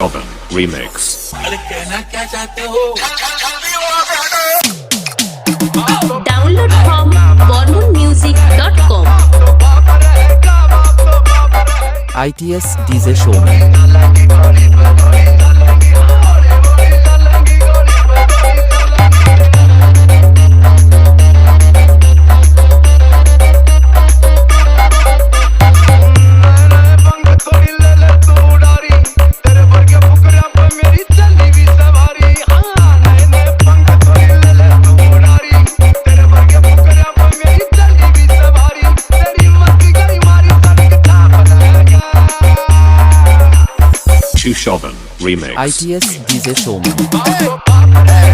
Shovan Remix. Download from bormonmusic.com. ITS DJ Showman. Shovan Remix. ITS DJ Showman.